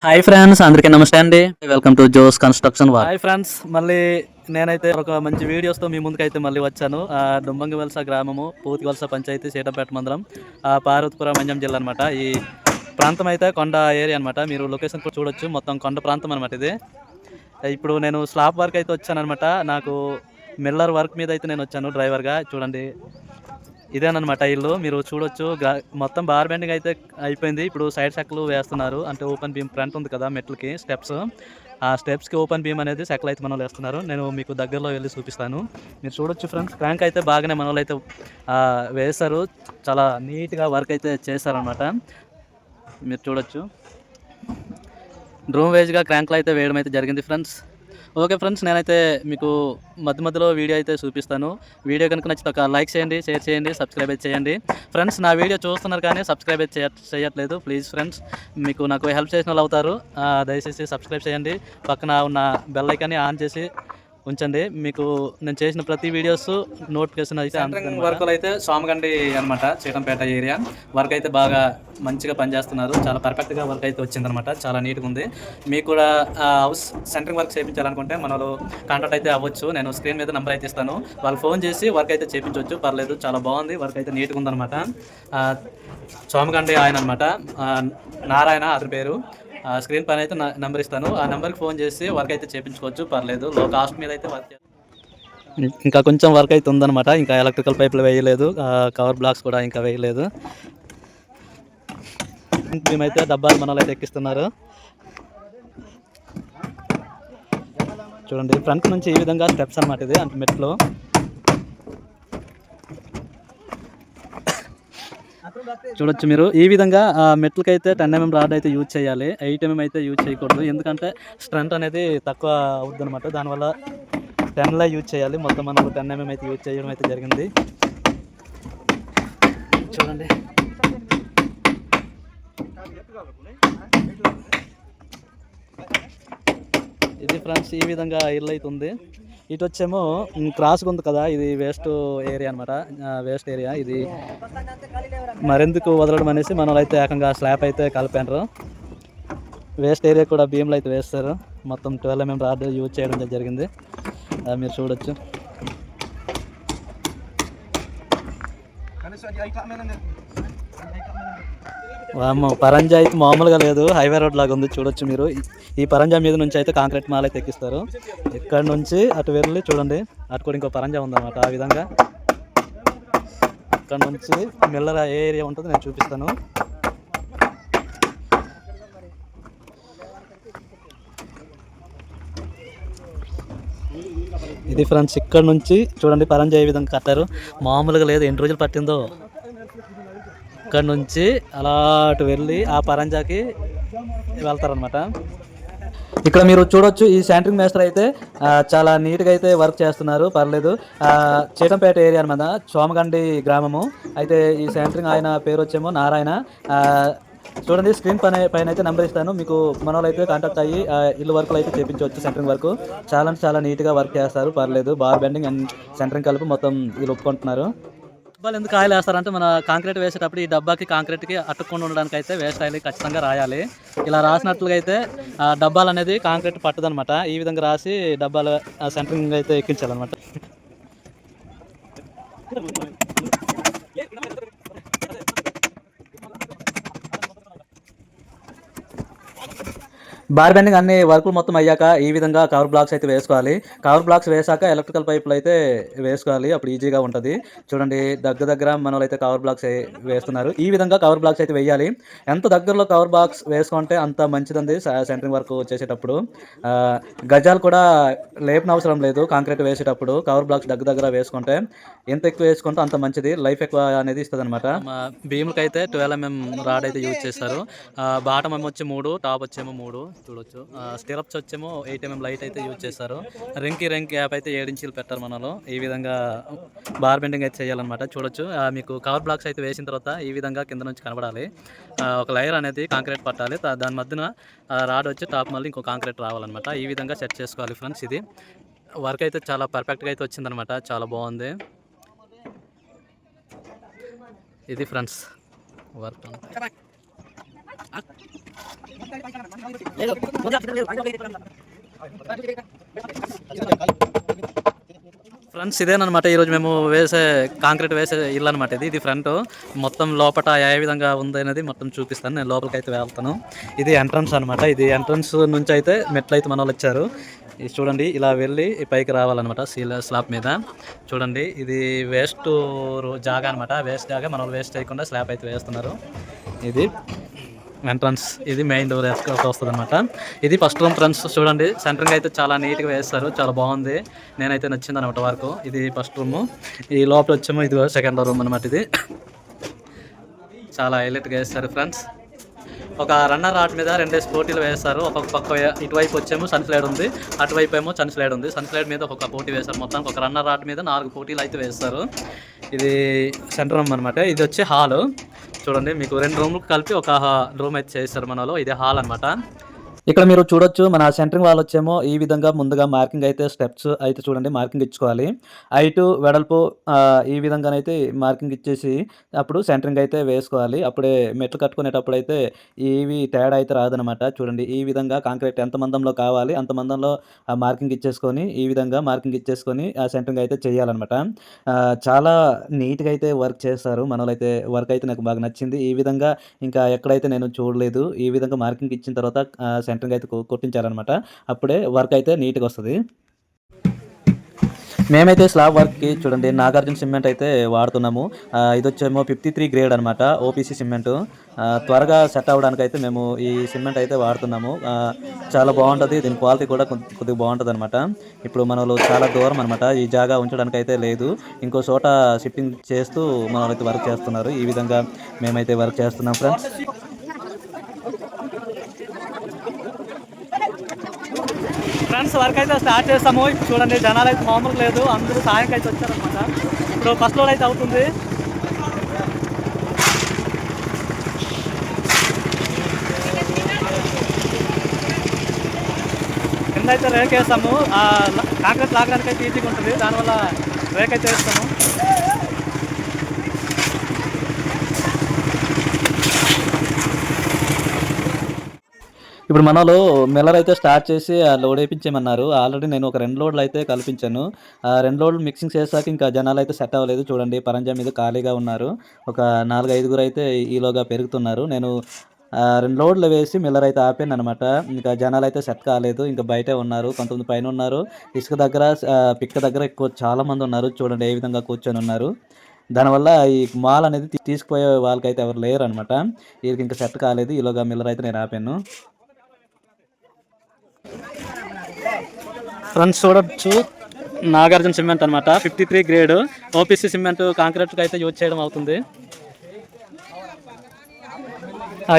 Hi friends, అందరికీ నమస్తే అండి. Welcome to Joe's construction work. Hi friends, మళ్ళీ నేనైతే ఒక మంచి వీడియోస్తో మీ ముందుకైతే మళ్ళీ వచ్చాను. దుమ్మంగివలస గ్రామము, పూతివలస పంచాయతీ, సీతంపేట మండలం, పార్వతీపురం మంజం జిల్లా అనమాట. ఈ ప్రాంతం అయితే కొండ ఏరియా అనమాట. మీరు లొకేషన్ కూడా చూడొచ్చు. మొత్తం కొండ ప్రాంతం అనమాట ఇది. ఇప్పుడు నేను స్లాబ్ వర్క్ అయితే వచ్చాను అనమాట. నాకు మిల్లర్ వర్క్ మీద అయితే నేను వచ్చాను డ్రైవర్గా. చూడండి, ఇదేనమాట ఇల్లు. మీరు చూడొచ్చు. మొత్తం బార్ బెండింగ్ అయితే అయిపోయింది. ఇప్పుడు సైడ్ సెక్లు వేస్తున్నారు. అంటే ఓపెన్ బీమ్ ఫ్రంట్ ఉంది కదా మెట్లకి స్టెప్స్, ఆ స్టెప్స్కి ఓపెన్ బీమ్ అనేది సెక్లు అయితే మనలో వేస్తున్నారు. నేను మీకు దగ్గరలో వెళ్ళి చూపిస్తాను. మీరు చూడొచ్చు ఫ్రెండ్స్, క్రాంక్ అయితే బాగానే మనలో అయితే వేస్తారు. చాలా నీట్గా వర్క్ అయితే చేస్తారనమాట. మీరు చూడొచ్చు. డ్రూమ్ వేజ్గా క్రాంక్లు అయితే వేయడం అయితే జరిగింది ఫ్రెండ్స్. ఓకే ఫ్రెండ్స్, నేనైతే మీకు మధ్యలో వీడియో అయితే చూపిస్తాను. వీడియో కనుక నచ్చితే ఒక లైక్ చేయండి, షేర్ చేయండి, సబ్స్క్రైబ్ అయితే చేయండి ఫ్రెండ్స్. నా వీడియో చూస్తున్నారు కానీ సబ్స్క్రైబ్ అయితే చేయట్లేదు. ప్లీజ్ ఫ్రెండ్స్, మీకు నాకు హెల్ప్ చేసిన వాళ్ళు అవుతారు. దయచేసి సబ్స్క్రైబ్ చేయండి. పక్కన ఉన్న బెల్ ఐకాన్ని ఆన్ చేసి ఉంచండి. మీకు నేను చేసిన ప్రతి వీడియోస్ నోటిఫికేషన్ అయితే వర్క్లు అయితే సోమగండి అనమాట. సీతంపేట ఏరియా వర్క్ అయితే బాగా మంచిగా పనిచేస్తున్నారు. చాలా పర్ఫెక్ట్గా వర్క్ అయితే వచ్చిందనమాట. చాలా నీట్గా ఉంది. మీకు కూడా హౌస్ సెంటరింగ్ వర్క్ చేయించాలనుకుంటే మనలో కాంటాక్ట్ అయితే అవ్వచ్చు. నేను స్క్రీన్ మీద నెంబర్ అయితే ఇస్తాను. వాళ్ళు ఫోన్ చేసి వర్క్ అయితే చేయించవచ్చు. పర్లేదు, చాలా బాగుంది. వర్క్ అయితే నీట్గా ఉందనమాట. సోమగండి ఆయన అనమాట, నారాయణ అతని పేరు. స్క్రీన్ పైన అయితే నెంబర్ ఇస్తాను. ఆ నెంబర్కి ఫోన్ చేసి వర్క్ అయితే చేయించుకోవచ్చు. పర్లేదు, లో కాస్ట్ మీద అయితే వర్క్. ఇంకా కొంచెం వర్క్ అయితే ఉందన్నమాట. ఇంకా ఎలక్ట్రికల్ పైపులు వేయలేదు. కవర్ బ్లాక్స్ కూడా ఇంకా వేయలేదు. మేమైతే డబ్బాలు మనలో అయితే ఎక్కిస్తున్నారు. చూడండి, ఫ్రంట్ నుంచి ఈ విధంగా స్టెప్స్ అనమాట. ఇది అంటే మెట్లు. చూడొచ్చు మీరు. ఈ విధంగా మెట్లకైతే 10 mm రాడ్ అయితే యూజ్ చేయాలి. 8 mm అయితే యూజ్ చేయకూడదు. ఎందుకంటే స్ట్రెంత్ అనేది తక్కువ అవుద్ది అనమాట. దానివల్ల 10 యూజ్ చేయాలి. మొత్తం మనం 10 mm అయితే యూజ్ చేయడం అయితే జరిగింది. చూడండి, ఇది ఫ్రెండ్స్ ఈ విధంగా ఇల్లు అయితే ఉంది. ఇటు వచ్చేమో క్రాస్గా ఉంది కదా, ఇది వేస్ట్ ఏరియా అనమాట. వేస్ట్ ఏరియా ఇది. మరెందుకు వదలడం అనేసి మనం అయితే ఏకంగా స్లాబ్ అయితే కలిపారు. వేస్ట్ ఏరియా కూడా బీమ్లు అయితే వేస్తారు. మొత్తం 12 mm రాడ్ యూజ్ చేయడం జరిగింది. మీరు చూడొచ్చు. పరంజా అయితే మామూలుగా లేదు, హైవే రోడ్ లాగా ఉంది. చూడొచ్చు మీరు. ఈ పరంజా మీద నుంచి అయితే కాంక్రీట్ మాల్ అయితే ఎక్కిస్తారు. ఇక్కడ నుంచి అటు వెళ్ళి చూడండి, అటు కూడా ఇంకో పరంజా ఉందన్నమాట. ఆ విధంగా ఇక్కడ నుంచి మిల్లర్ ఏ ఏరియా ఉంటుందో నేను చూపిస్తాను. ఇది ఫ్రెండ్స్, ఇక్కడ నుంచి చూడండి పరంజా ఏ విధంగా కట్టారు. మామూలుగా లేదు, ఎన్ని రోజులు పట్టిందో. ఇక్కడ నుంచి అలా అటు వెళ్ళి ఆ పరంజాకి వెళ్తారనమాట. ఇక్కడ మీరు చూడొచ్చు, ఈ సెంటరింగ్ మేస్టర్ అయితే చాలా నీట్గా అయితే వర్క్ చేస్తున్నారు. పర్లేదు. చీటంపేట ఏరియా అనమాట, సోమగండి గ్రామము. అయితే ఈ సెంటరింగ్ ఆయన పేరు వచ్చేమో నారాయణ. చూడండి, స్క్రీన్ పైన అయితే నెంబర్ ఇస్తాను. మీకు మన వాళ్ళు అయితే కాంటాక్ట్ అయ్యి ఇల్లు వర్క్లు అయితే చేయించవచ్చు. సెంటరింగ్ వర్క్ చాలా అంటే చాలా నీట్గా వర్క్ చేస్తారు. పర్లేదు, బార్ బెండింగ్ అండ్ సెంటరింగ్ కలిపి మొత్తం వీళ్ళు ఒప్పుకుంటున్నారు. డబ్బాలు ఎందుకు ఆయిల్ వేస్తారంటే, మన కాంక్రీట్ వేసేటప్పుడు ఈ డబ్బాకి కాంక్రీట్కి అట్టుకుండా ఉండడానికి అయితే వేస్ట్ ఆయిల్ ఖచ్చితంగా రాయాలి. ఇలా రాసినట్లుగా అయితే డబ్బాలు అనేది కాంక్రీట్ పట్టదనమాట. ఈ విధంగా రాసి డబ్బాలు సెంటరింగ్ అయితే ఎక్కించాలన్నమాట. బార్ బెండింగ్ అన్ని వర్కులు మొత్తం అయ్యాక ఈ విధంగా కవర్ బ్లాక్స్ అయితే వేసుకోవాలి. కవర్ బ్లాక్స్ వేసాక ఎలక్ట్రికల్ పైపులు అయితే వేసుకోవాలి. అప్పుడు ఈజీగా ఉంటుంది. చూడండి, దగ్గర మన అయితే కవర్ బ్లాక్స్ వేస్తున్నారు. ఈ విధంగా కవర్ బ్లాక్స్ అయితే వేయాలి. ఎంత దగ్గరలో కవర్ బ్లాక్స్ వేసుకుంటే అంత మంచిదండి సెంటరింగ్ వర్క్ చేసేటప్పుడు. గజాలు కూడా లేపన అవసరం లేదు. కాంక్రీట్ వేసేటప్పుడు కవర్ బ్లాక్స్ దగ్గర వేసుకుంటే ఎంత ఎక్కువ వేసుకుంటే అంత మంచిది. లైఫ్ ఎక్కువ అనేది ఇస్తుంది అనమాట. భీములకి అయితే 12 mm రాడ్ అయితే యూజ్ చేస్తారు. బాటం ఏమో వచ్చి 3, టాప్ వచ్చేమో 3. చూడొచ్చు. స్టిరప్స్ వచ్చేమో 8 mm లైట్ అయితే యూజ్ చేస్తారు. రింక్ గ్యాప్ అయితే 7 ఇంచీలు పెట్టారు మనలో. ఈ విధంగా బార్ బెండింగ్ అయితే చేయాలన్నమాట. చూడొచ్చు, మీకు కవర్ బ్లాక్స్ అయితే వేసిన తర్వాత ఈ విధంగా కింద నుంచి కనబడాలి. ఒక లేయర్ అనేది కాంక్రీట్ పట్టాలి. దాని మధ్యన రాడ్ వచ్చి టాప్ మళ్ళీ ఇంకో కాంక్రీట్ రావాలన్నమాట. ఈ విధంగా సెట్ చేసుకోవాలి ఫ్రెండ్స్. ఇది వర్క్ అయితే చాలా పర్ఫెక్ట్గా అయితే వచ్చిందనమాట. చాలా బాగుంది. ఇది ఫ్రెండ్స్ వర్క్. ఫ్రెండ్స్ ఇదేనమాట ఈరోజు మేము వేసే కాంక్రీట్ వేసే ఇల్లు అనమాట. ఇది ఫ్రంట్ మొత్తం లోపల ఏ విధంగా ఉంది అనేది మొత్తం చూపిస్తాను. నేను లోపలికి అయితే వెళ్తాను. ఇది ఎంట్రన్స్ అనమాట. ఇది ఎంట్రన్స్ నుంచి అయితే మెట్లు అయితే మన వాళ్ళు వచ్చారు. ఇది చూడండి, ఇలా వెళ్ళి పైకి రావాలన్నమాట స్లాబ్ మీద. చూడండి, ఇది వేస్ట్ జాగా అనమాట. వేస్ట్ జాగా మన వాళ్ళు వేస్ట్ చేయకుండా స్లాబ్ అయితే వేస్తున్నారు. ఇది ఎంట్రన్స్, ఇది మెయిన్ డోర్ వస్తుంది అనమాట. ఇది ఫస్ట్ రూమ్ ఫ్రెండ్స్. చూడండి, సెంటరింగ్ అయితే చాలా నీట్గా వేస్తారు, చాలా బాగుంది. నేనైతే నచ్చింది అనమాట వరకు. ఇది ఫస్ట్ రూమ్. ఈ లోపల వచ్చేమో ఇది సెకండ్ రూమ్ అనమాట. ఇది చాలా హైలైట్గా వేస్తారు ఫ్రెండ్స్. ఒక రన్నర్ రాడ్ మీద 2 పోటీలు వేస్తారు. ఒక్కొక్క పక్క ఇటువైపు వచ్చేమో సన్స్లైడ్ ఉంది, అటువైపు ఏమో సన్స్లైడ్ ఉంది. సన్స్లైడ్ మీద ఒక్కొక్క పోటీ వేస్తారు. మొత్తానికి ఒక రన్నర్ రాడ్ మీద 4 పోటీలు అయితే వేస్తారు. ఇది సెంటర్ రూమ్ అనమాట. ఇది వచ్చి హాల్. చూడండి, మీకు 2 రూమ్లకు కలిపి ఒక రూమ్ అయితే చేస్తారు మనలో. ఇదే హాల్ అనమాట. ఇక్కడ మీరు చూడొచ్చు, మన సెంటరింగ్ వాళ్ళు వచ్చేమో ఈ విధంగా ముందుగా మార్కింగ్ అయితే స్టెప్స్ అయితే చూడండి మార్కింగ్ ఇచ్చుకోవాలి. హైటు వెడల్పు ఈ విధంగానైతే మార్కింగ్ ఇచ్చేసి అప్పుడు సెంటరింగ్ అయితే వేసుకోవాలి. అప్పుడే మెట్లు కట్టుకునేటప్పుడు అయితే ఏవి తేడా అయితే రాదనమాట. చూడండి, ఈ విధంగా కాంక్రీట్ ఎంత మందంలో కావాలి అంత మందంలో మార్కింగ్ ఇచ్చేసుకొని ఈ విధంగా మార్కింగ్ ఇచ్చేసుకొని ఆ సెంటరింగ్ అయితే చేయాలన్నమాట. చాలా నీట్గా అయితే వర్క్ చేస్తారు మనోళ్ళైతే. వర్క్ అయితే నాకు బాగా నచ్చింది. ఈ విధంగా ఇంకా ఎక్కడైతే నేను చూడలేదు. ఈ విధంగా మార్కింగ్ ఇచ్చిన తర్వాత సెంటరింగ్ అయితే కొట్టించారనమాట. అప్పుడే వర్క్ అయితే నీట్గా వస్తుంది. మేమైతే స్లాబ్ వర్క్కి చూడండి నాగార్జున సిమెంట్ అయితే వాడుతున్నాము. ఇది వచ్చేమో 53 గ్రేడ్ అనమాట, ఓపీసీ సిమెంటు. త్వరగా సెట్ అవ్వడానికి అయితే మేము ఈ సిమెంట్ అయితే వాడుతున్నాము. చాలా బాగుంటుంది. దీని క్వాలిటీ కూడా కొద్దిగా బాగుంటుంది అనమాట. ఇప్పుడు మనలో చాలా దూరం అనమాట, ఈ జాగా ఉంచడానికి అయితే లేదు. ఇంకో చోట షిఫ్టింగ్ చేస్తూ మనమైతే వర్క్ చేస్తున్నారు. ఈ విధంగా మేమైతే వర్క్ చేస్తున్నాం ఫ్రెండ్స్. ఫ్రెండ్స్, వర్క్ అయితే స్టార్ట్ చేస్తాము. చూడండి, జనాలు అయితే మామూలుగా లేదు, అందరూ సాయంకి అయితే వచ్చారనమాట. ఇప్పుడు ఫస్ట్ లోడ్ అయితే అవుతుంది. కింద అయితే రేక్ వేస్తాము. కాంక్రీట్ లాగడానికి అయితే ఈజీగా ఉంటుంది, దానివల్ల రేక్ అయితే వేస్తాము. ఇప్పుడు మనలో మిల్లర్ అయితే స్టార్ట్ చేసి లోడ్ వేయించేయమన్నారు. ఆల్రెడీ నేను ఒక 2 లోడ్లు అయితే కల్పించాను. 2 లోడ్లు మిక్సింగ్ చేసాక ఇంకా జనాలు అయితే సెట్ అవ్వలేదు. చూడండి, పరంజా మీద ఖాళీగా ఉన్నారు. ఒక 4-5 అయితే ఈలోగా పెరుగుతున్నారు. నేను 2 లోడ్లు వేసి మిల్లర్ అయితే ఆపాను అనమాట. ఇంకా జనాలు అయితే సెట్ కాలేదు, ఇంకా బయటే ఉన్నారు. కొంతమంది పైన ఉన్నారు, ఇసుక దగ్గర పిక్క దగ్గర ఎక్కువ చాలా మంది ఉన్నారు. చూడండి ఏ విధంగా కూర్చొని ఉన్నారు. దానివల్ల ఈ మాల్ అనేది తీసుకుపోయే వాళ్ళకైతే ఎవరు లేరు అనమాట. వీళ్ళకి ఇంకా సెట్ కాలేదు. ఈలోగా మిల్లర్ అయితే నేను ఆపాను. ఫ్రెండ్స్ చూడొచ్చు, నాగార్జున సిమెంట్ అనమాట, 53 గ్రేడ్ ఓపీసీ సిమెంట్ కాంక్రీట్కి అయితే యూజ్ చేయడం అవుతుంది.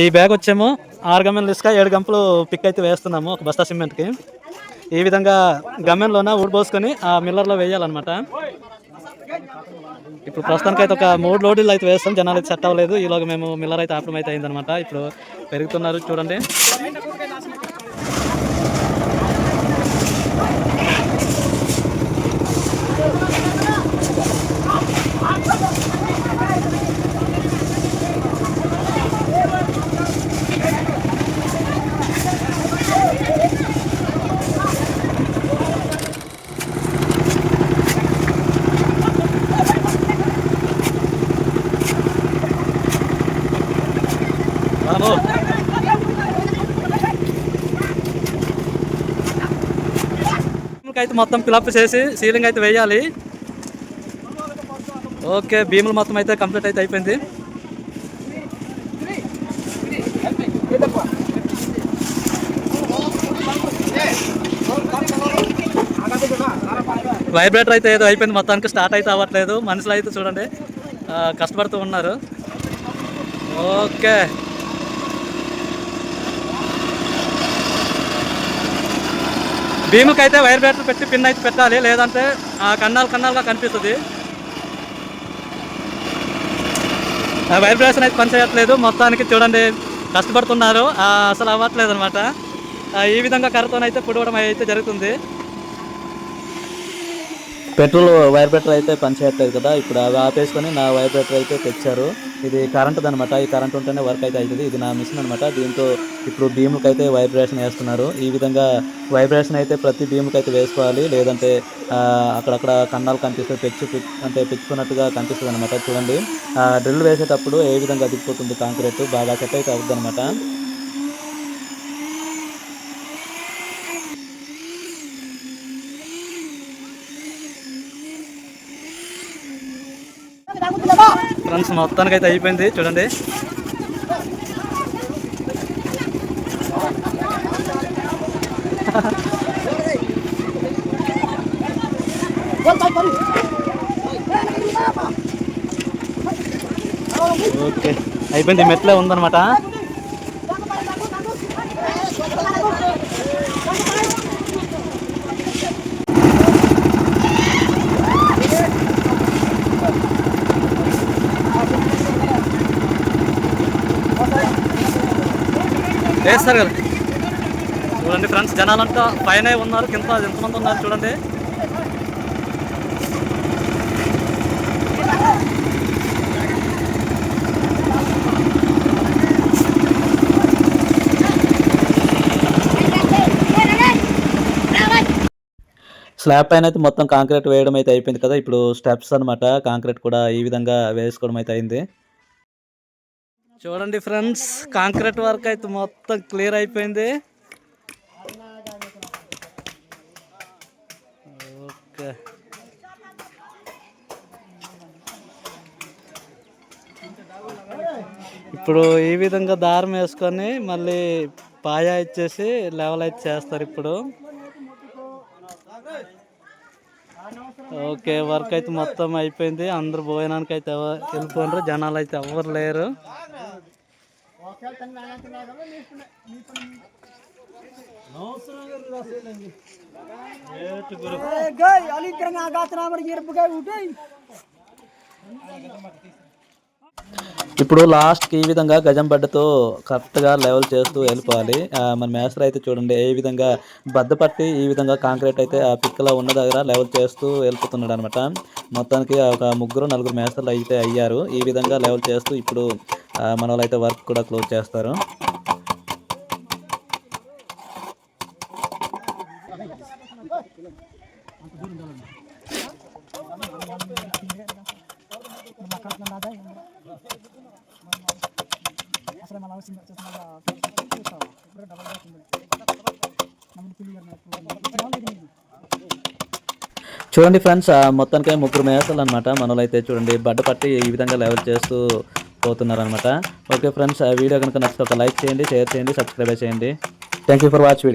ఈ బ్యాగ్ వచ్చేమో 6 గమ్మెన్లు ఇసుక 7 గంపలు పిక్ అయితే వేస్తున్నాము ఒక బస్తా సిమెంట్కి. ఈ విధంగా గమ్మెన్లోన ఊడిపోసుకొని ఆ మిల్లర్లో వేయాలన్నమాట. ఇప్పుడు ప్రస్తుతానికి అయితే ఒక 3 లోడ్లు అయితే వేస్తాం. జనాలు అయితే సెట్ అవ్వలేదు. ఈలోగా మేము మిల్లర్ అయితే ఆపడం అయితే అయిందనమాట. ఇప్పుడు పెరుగుతున్నారు చూడండి. అయితే మొత్తం ఫిలప్ చేసి సీలింగ్ అయితే వేయాలి. ఓకే, భీములు మొత్తం అయితే కంప్లీట్ అయితే అయిపోయింది. వైబ్రేటర్ అయితే ఏదో అయిపోయింది, మొత్తానికి స్టార్ట్ అయితే అవ్వట్లేదు. మనుషులు అయితే చూడండి కష్టపడుతూ ఉన్నారు. ఓకే, భీముకి అయితే వైబ్రేటర్ పెట్టి పిన్ అయితే పెట్టాలి, లేదంటే కన్నాలుగా కనిపిస్తుంది. వైబ్రేషన్ అయితే పనిచేయట్లేదు. మొత్తానికి చూడండి కష్టపడుతున్నారు, అసలు అవ్వట్లేదు అనమాట. ఈ విధంగా కర్రతోనైతే పుడవడం అయితే జరుగుతుంది. పెట్రోల్ వైబ్రేటర్ అయితే పనిచేయట్లేదు కదా, ఇప్పుడు అవి ఆపేసుకొని నా వైబ్రేటర్ అయితే తెచ్చారు. ఇది కరెంట్ అనమాట. ఈ కరెంట్ ఉంటేనే వర్క్ అయితే అవుతుంది. ఇది నా మిషన్ అనమాట. దీంతో ఇప్పుడు బీముకి అయితే వైబ్రేషన్ వేస్తున్నారు. ఈ విధంగా వైబ్రేషన్ అయితే ప్రతి బీముకి అయితే వేసుకోవాలి, లేదంటే అక్కడక్కడ కన్నాలు కనిపిస్తే అంటే పెంచుకున్నట్టుగా కనిపిస్తుంది అనమాట. చూడండి, డ్రిల్ వేసేటప్పుడు ఏ విధంగా దిగిపోతుంది కాంక్రీట్, బాగా సెట్ అయితే అవుతుంది అనమాట. ఫ్రెండ్స్ మొత్తానికి అయితే అయిపోయింది చూడండి. ఓకే, అయిపోయింది. మెట్లే ఉందన్నమాట. వేస్తారు కదా. చూడండి ఫ్రెండ్స్, జనాలంతా పైన ఉన్నారు, కింద ఎంతమంది ఉన్నారు చూడండి. స్లాబ్ పైన అయితే మొత్తం కాంక్రీట్ వేయడం అయితే అయిపోయింది కదా. ఇప్పుడు స్టెప్స్ అనమాట, కాంక్రీట్ కూడా ఈ విధంగా వేసుకోవడం అయితే అయింది. చూడండి ఫ్రెండ్స్, కాంక్రీట్ వర్క్ అయితే మొత్తం క్లియర్ అయిపోయింది. ఓకే, ఇప్పుడు ఈ విధంగా దారం వేసుకొని మళ్ళీ పాయ ఇచ్చేసి లెవెల్ అయితే చేస్తారు ఇప్పుడు. ఓకే, వర్క్ అయితే మొత్తం అయిపోయింది. అందరు భోజనానికి అయితే వెళ్ళిపోయినారు, జనాలు అయితే ఎవరు లేరు. ఇప్పుడు లాస్ట్కి ఈ విధంగా గజం బడ్డతో కరెక్ట్గా లెవెల్ చేస్తూ వెళ్ళిపోవాలి. మన మేస్త్రి అయితే చూడండి ఏ విధంగా బద్దపట్టి ఈ విధంగా కాంక్రీట్ అయితే ఆ పిక్కలో ఉన్న దగ్గర లెవెల్ చేస్తూ వెళ్ళిపోతున్నాడు అనమాట. మొత్తానికి ఒక 3-4 మేస్త్రులు అయితే అయ్యారు. ఈ విధంగా లెవెల్ చేస్తూ ఇప్పుడు మన వాళ్ళు అయితే వర్క్ కూడా క్లోజ్ చేస్తారు. చూడండి ఫ్రెండ్స్, మొత్తానికి 3 మేస్త్రులు అనమాట. మనలో అయితే చూడండి బడ్డ పట్టి ఈ విధంగా లెవెల్ చేస్తూ పోతున్నారనమాట. ఓకే ఫ్రెండ్స్, వీడియో కనుక నచ్చితే ఒక లైక్ చేయండి, షేర్ చేయండి, సబ్స్క్రైబ్ చేయండి. Thank you for watch video.